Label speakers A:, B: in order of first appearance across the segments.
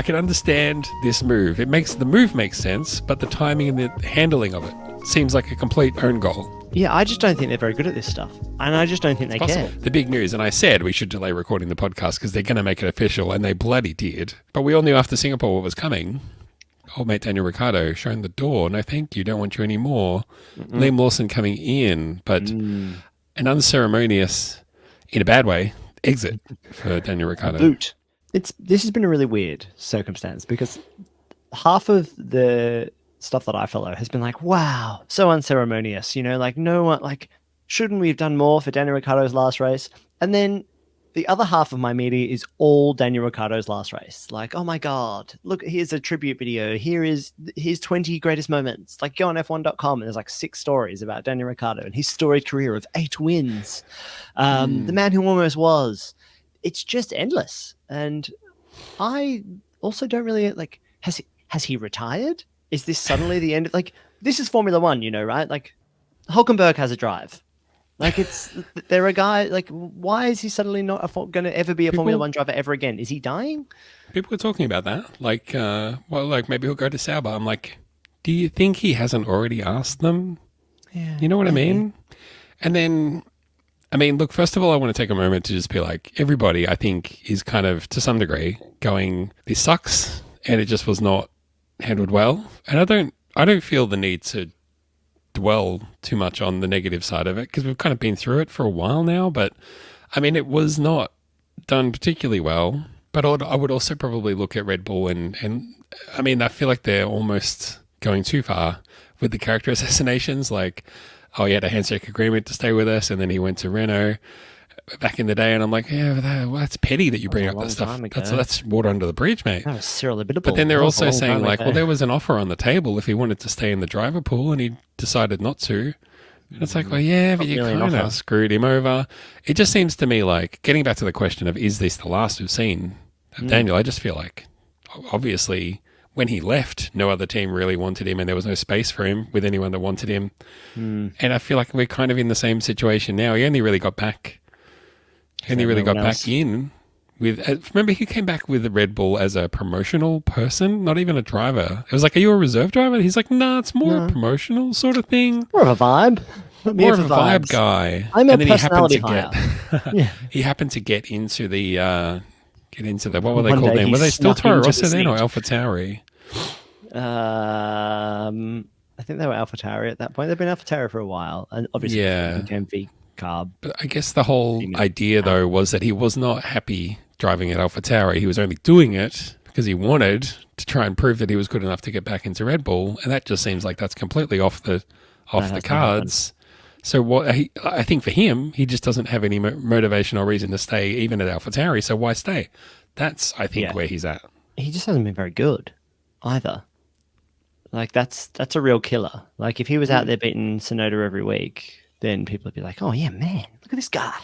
A: can understand this move. The move makes sense, but the timing and the handling of it seems like a complete own goal.
B: Yeah, I just don't think they're very good at this stuff. And I just don't think they care.
A: The big news, and I said we should delay recording the podcast because they're going to make it official, and they bloody did. But we all knew after Singapore what was coming. Old mate Daniel Ricciardo showing the door. No, thank you. Don't want you anymore. Liam Lawson coming in, but an unceremonious, in a bad way, exit for Daniel Ricciardo.
B: Boot. This has been a really weird circumstance because half of the stuff that I follow has been like, wow, so unceremonious, like no one, like, shouldn't we have done more for Daniel Ricciardo's last race? And then the other half of my media is all Daniel Ricciardo's last race. Like, oh my God, look, here's a tribute video. Here's 20 greatest moments. Like, go on F1.com and there's like 6 stories about Daniel Ricciardo and his storied career of 8 wins. The man who almost was. It's just endless. And I also don't really like, has he retired? Is this suddenly the end? Like, this is Formula One, right? Like, Hulkenberg has a drive. Like, they're a guy, like, why is he suddenly not going to ever be a Formula One driver ever again? Is he dying?
A: People are talking about that. Like, maybe he'll go to Sauber. I'm like, do you think he hasn't already asked them?
B: Yeah.
A: You know what I mean? And then, look, first of all, I want to take a moment to just be like, everybody, I think, is kind of, to some degree, going, this sucks, and it just was not handled well. And I don't feel the need to dwell too much on the negative side of it because we've kind of been through it for a while now. But it was not done particularly well. But I would also probably look at Red Bull and I feel like they're almost going too far with the character assassinations. Like, oh, he had a handshake agreement to stay with us, and then he went to Renault back in the day, and I'm like, yeah, that's petty that you bring up that stuff. That's water under the bridge, mate.
B: That was Cyril Abiteboul.
A: But then they're also saying like, well, there was an offer on the table if he wanted to stay in the driver pool, and he decided not to. And it's like, well, yeah, but you kind of screwed him over. It just seems to me like, getting back to the question of, is this the last we've seen of Daniel? I just feel like, obviously, when he left, no other team really wanted him, and there was no space for him with anyone that wanted him. And I feel like we're kind of in the same situation now. He only really got back. Back in with. Remember, he came back with the Red Bull as a promotional person, not even a driver. It was like, "Are you a reserve driver?" And he's like, "Nah, it's more a promotional sort of thing,
B: more of a vibe,
A: more of a vibe guy."
B: I'm a personality hire.
A: He happened to get into the what were they called then? Were they still Toro Rosso then or AlphaTauri?
B: I think they were AlphaTauri at that point. They've been AlphaTauri for a while, and obviously became V-Carb.
A: But I guess the whole idea, though, was that he was not happy driving at AlphaTauri. He was only doing it because he wanted to try and prove that he was good enough to get back into Red Bull, and that just seems like that's completely off the cards. So I think for him, he just doesn't have any motivation or reason to stay even at AlphaTauri. So why stay? That's, I think, where he's at.
B: He just hasn't been very good either. Like, that's a real killer. Like, if he was out there beating Tsunoda every week, then people would be like, oh, yeah, man, look at this guy.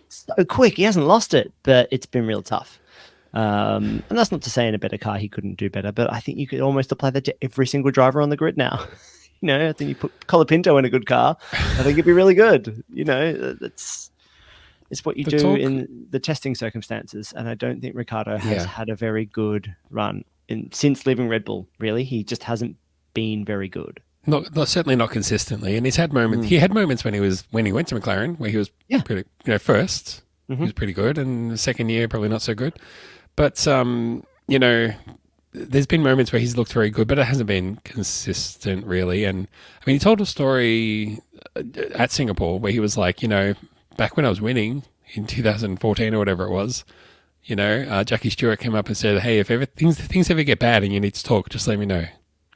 B: So quick. He hasn't lost it, but it's been real tough. And that's not to say in a better car he couldn't do better, but I think you could almost apply that to every single driver on the grid now. I think you put Colapinto in a good car, I think it'd be really good. It's what you do in the testing circumstances. And I don't think Ricciardo has had a very good run since leaving Red Bull, really. He just hasn't been very good.
A: Not certainly not consistently. And he's had moments. He had moments when he went to McLaren where he was pretty, first he was pretty good, and the second year probably not so good. But there's been moments where he's looked very good, but it hasn't been consistent really. And he told a story at Singapore where he was like, back when I was winning in 2014 or whatever it was, Jackie Stewart came up and said, hey, if ever things ever get bad and you need to talk, just let me know.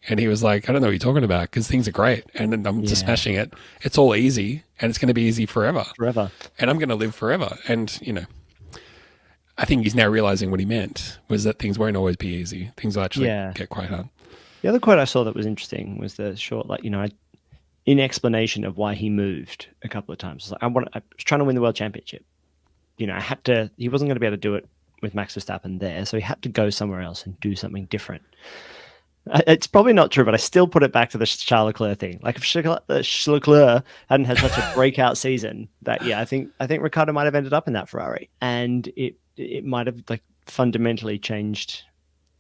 A: And he was like, I don't know what you're talking about because things are great and I'm just smashing it. It's all easy and it's going to be easy forever. And I'm going to live forever. And, I think he's now realizing what he meant was that things won't always be easy. Things will actually get quite hard.
B: The other quote I saw that was interesting was the short, in explanation of why he moved a couple of times. I was trying to win the world championship. He wasn't going to be able to do it with Max Verstappen there. So he had to go somewhere else and do something different. It's probably not true, but I still put it back to the Charles Leclerc thing. Like, if Charles Leclerc hadn't had such a breakout season, I think Ricciardo might have ended up in that Ferrari, and it might have fundamentally changed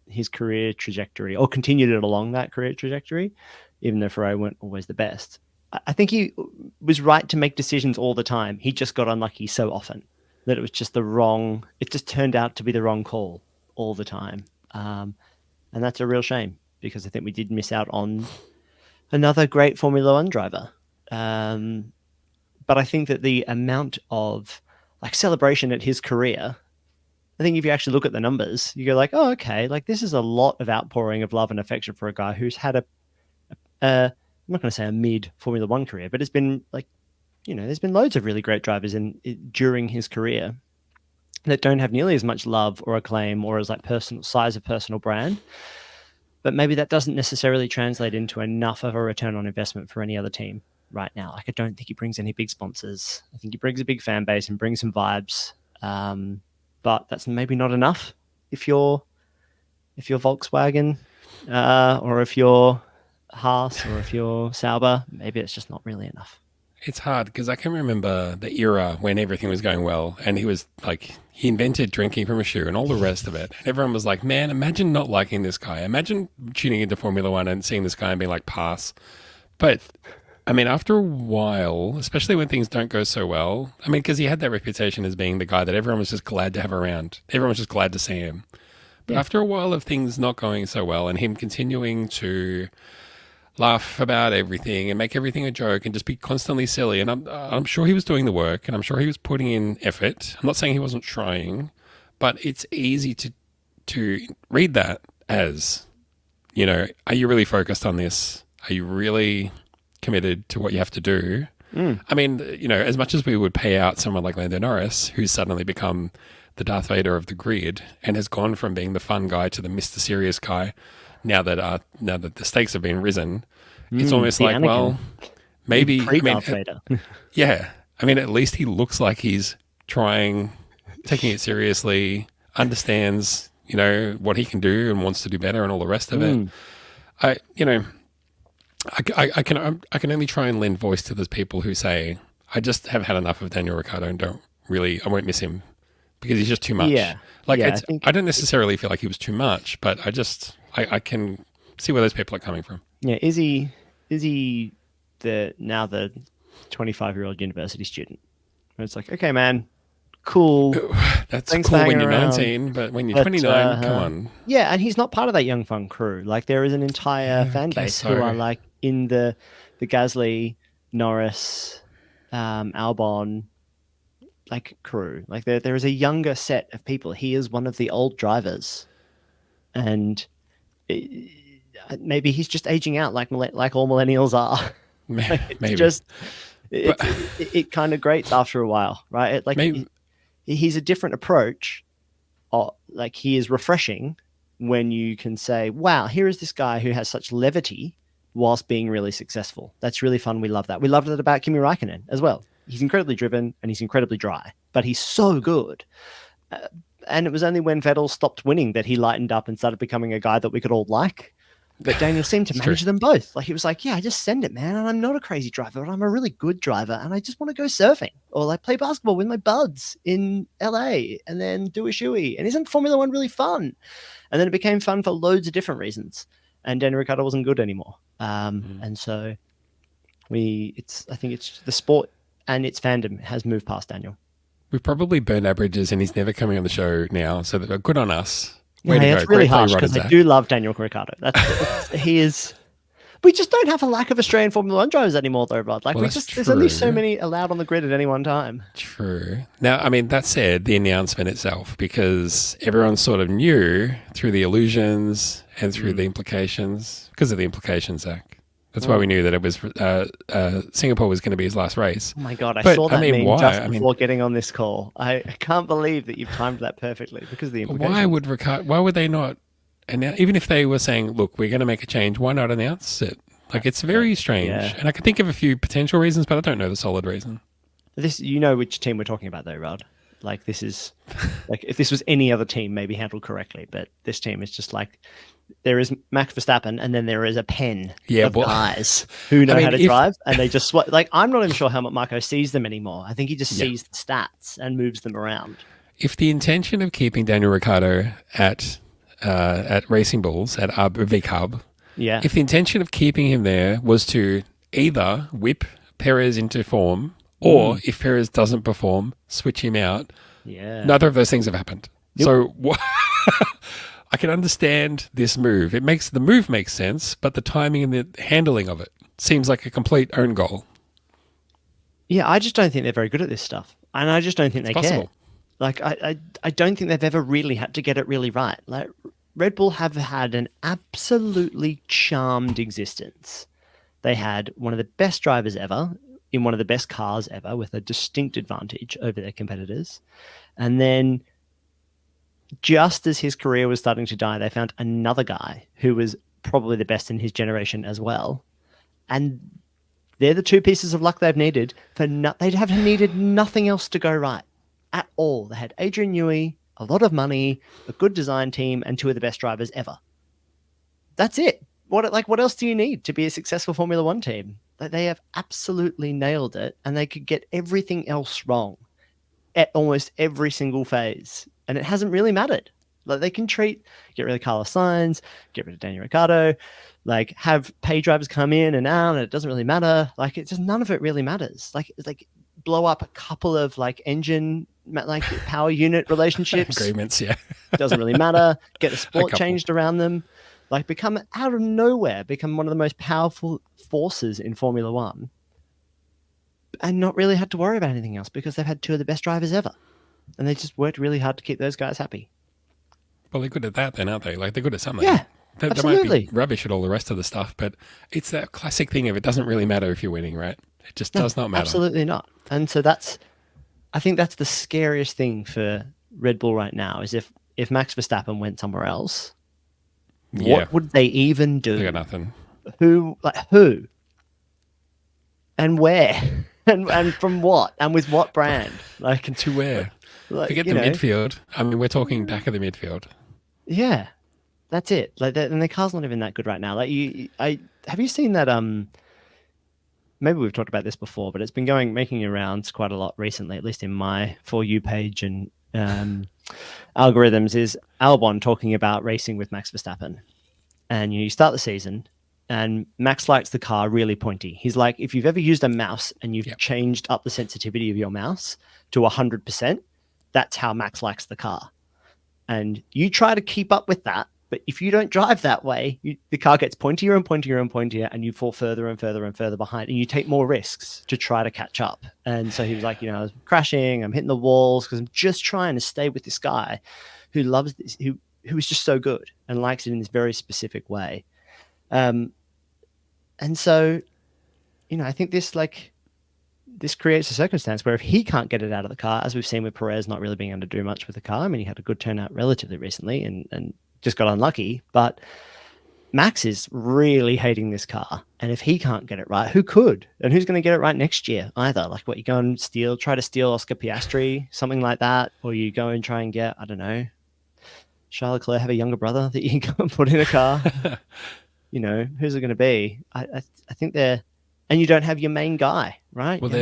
B: his career trajectory or continued it along that career trajectory, even though Ferrari weren't always the best. I think he was right to make decisions all the time. He just got unlucky so often that it was just it just turned out to be the wrong call all the time. And that's a real shame because I think we did miss out on another great Formula One driver. But I think that the amount of like celebration at his career, I think if you actually look at the numbers, you go like, oh, okay, like this is a lot of outpouring of love and affection for a guy who's had I'm not going to say a mid Formula One career, but it's been like, there's been loads of really great drivers during his career that don't have nearly as much love or acclaim or as like personal size of personal brand. But maybe that doesn't necessarily translate into enough of a return on investment for any other team right now. Like I don't think he brings any big sponsors. I think he brings a big fan base and brings some vibes. But that's maybe not enough if you're Volkswagen or if you're Haas or if you're Sauber. Maybe it's just not really enough.
A: It's hard because I can remember the era when everything was going well and he invented drinking from a shoe and all the rest of it. And everyone was like, man, imagine not liking this guy. Imagine tuning into Formula One and seeing this guy and being like, pass. But I mean, after a while, especially when things don't go so well, I mean, because he had that reputation as being the guy that everyone was just glad to have around. Everyone was just glad to see him. But after a while of things not going so well and him continuing to laugh about everything and make everything a joke and just be constantly silly. And I'm sure he was doing the work and I'm sure he was putting in effort. I'm not saying he wasn't trying, but it's easy to read that as, are you really focused on this? Are you really committed to what you have to do? I mean, as much as we would pay out someone like Lando Norris, who's suddenly become the Darth Vader of the grid and has gone from being the fun guy to the Mr. Serious guy, now that the stakes have been risen, it's almost like, Anakin. Well, maybe yeah. I mean, at least he looks like he's trying, taking it seriously, understands, what he can do and wants to do better and all the rest of it. I can only try and lend voice to those people who say, I just have had enough of Daniel Ricciardo and I won't miss him because he's just too much. Yeah. I don't necessarily feel like he was too much, but I can see where those people are coming from.
B: Yeah, is he the 25-year-old university student? Where it's like, okay, man, cool.
A: That's cool when you're 19, but when you're 29, come on.
B: Yeah, and he's not part of that young fun crew. Like there is an entire fan base who are like in the Gasly, Norris, Albon like crew. Like there is a younger set of people. He is one of the old drivers, and maybe he's just aging out like all millennials are.
A: Maybe.
B: It kind of grates after a while, right? He's a different approach. Like he is refreshing when you can say, wow, here is this guy who has such levity whilst being really successful. That's really fun. We love that. We loved it about Kimi Räikkönen as well. He's incredibly driven and he's incredibly dry, but he's so good. And it was only when Vettel stopped winning that he lightened up and started becoming a guy that we could all like. But Daniel seemed to manage them both. Like he was like, yeah, I just send it, man. And I'm not a crazy driver, but I'm a really good driver. And I just want to go surfing or like play basketball with my buds in LA and then do a shoey. And isn't Formula One really fun? And then it became fun for loads of different reasons. And Daniel Ricciardo wasn't good anymore. And so I think it's the sport and its fandom has moved past Daniel.
A: We've probably burned our bridges and he's never coming on the show now. So good on us.
B: Yeah, it's really harsh because I do love Daniel Ricciardo. He is. We just don't have a lack of Australian Formula One drivers anymore, though, Rod. Like there's only so many allowed on the grid at any one time.
A: True. Now, I mean, that said, the announcement itself, because everyone sort of knew through the illusions and through the implications, because of the implications, Zach. That's why we knew that it was Singapore was going to be his last race.
B: Oh my God, I saw that meme just before getting on this call. I can't believe that you've timed that perfectly because of the implications.
A: Why would they not announce, even if they were saying, look, we're going to make a change, why not announce it? Like, it's very strange. Yeah. And I can think of a few potential reasons, but I don't know the solid reason.
B: You know which team we're talking about though, Rod. Like this is, like if this was any other team, maybe handled correctly, but this team is just like, there is Max Verstappen and then there is a pen of guys who know how to drive and they just like, I'm not even sure how Marco sees them anymore. I think he just sees the stats and moves them around.
A: If the intention of keeping Daniel Ricciardo at at Racing Bulls at VCARB,
B: Yeah.
A: if the intention of keeping him there was to either whip Perez into form or if Perez doesn't perform, switch him out,
B: Yeah.
A: neither of those things have happened.
B: Yep.
A: So I can understand this move. The move makes sense, but the timing and the handling of it seems like a complete own goal.
B: Yeah, I just don't think they're very good at this stuff. And I just don't think they care. Like, I don't think they've ever really had to get it really right. Like, Red Bull have had an absolutely charmed existence. They had one of the best drivers ever in one of the best cars ever with a distinct advantage over their competitors. And then just as his career was starting to die, they found another guy who was probably the best in his generation as well. And they're the two pieces of luck they've needed they'd have needed nothing else to go right at all. They had Adrian Newey, a lot of money, a good design team, and two of the best drivers ever. That's it. What else do you need to be a successful Formula One team? They have absolutely nailed it, and they could get everything else wrong at almost every single phase, and it hasn't really mattered. Like, they can get rid of Carlos Sainz, get rid of Daniel Ricciardo, like have pay drivers come in and out, and it doesn't really matter. Like, it's just none of it really matters. Like blow up a couple of engine power unit relationships
A: agreements. Yeah,
B: doesn't really matter. Get a sport changed around them. Like, become out of nowhere, become one of the most powerful forces in Formula One, and not really had to worry about anything else because they've had two of the best drivers ever, and they just worked really hard to keep those guys happy.
A: Well, they're good at that then, aren't they? Like, they're good at something.
B: Yeah,
A: they
B: absolutely.
A: might be rubbish at all the rest of the stuff, but it's that classic thing of it doesn't really matter if you're winning, right? It just does not matter.
B: Absolutely not. And so I think that's the scariest thing for Red Bull right now is if Max Verstappen went somewhere else, what would they even do?
A: They got nothing.
B: Who? And where? And from what? And with what brand? Like,
A: and to where? Forget the midfield. I mean, we're talking back of the midfield.
B: Yeah, that's it. And the car's not even that good right now. Have you seen that? Maybe we've talked about this before, but it's been making rounds quite a lot recently, at least in my For You page and algorithms. Is Albon talking about racing with Max Verstappen? And you start the season, and Max likes the car really pointy. He's like, if you've ever used a mouse and you've changed up the sensitivity of your mouse to 100%, that's how Max likes the car. And you try to keep up with that, but if you don't drive that way, the car gets pointier and pointier and pointier, and you fall further and further and further behind, and you take more risks to try to catch up. And so he was like, I was crashing, I'm hitting the walls because I'm just trying to stay with this guy who loves this, who is just so good and likes it in this very specific way. And so, I think this creates a circumstance where if he can't get it out of the car, as we've seen with Perez not really being able to do much with the car. I mean, he had a good turnout relatively recently and just got unlucky, but Max is really hating this car. And if he can't get it right, who could? And who's going to get it right next year either? Like, what, you go and try to steal Oscar Piastri, something like that? Or you go and try and get, I don't know, Charles Leclerc have a younger brother that you can go and put in a car? Who's it going to be? I think they're... And you don't have your main guy, right?
A: Well,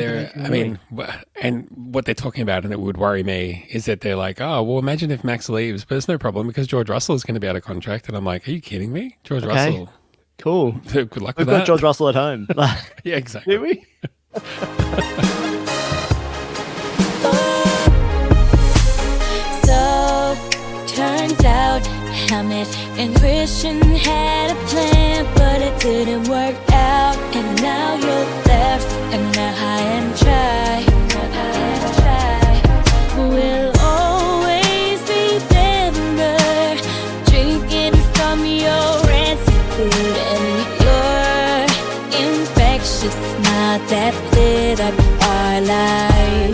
A: and what they're talking about, and it would worry me, is that they're like, oh, well, imagine if Max leaves, but it's no problem because George Russell is going to be out of contract. And I'm like, are you kidding me? George Russell.
B: Cool.
A: Good luck
B: We've
A: with that.
B: got George Russell at home.
A: Yeah, exactly.
B: Do we?
C: So, turns out Hamid and Christian had a plan, but it didn't work out. And now you're left, and now high and dry. We'll always remember drinking from your rancid food, and your infectious smile that lit up our lives.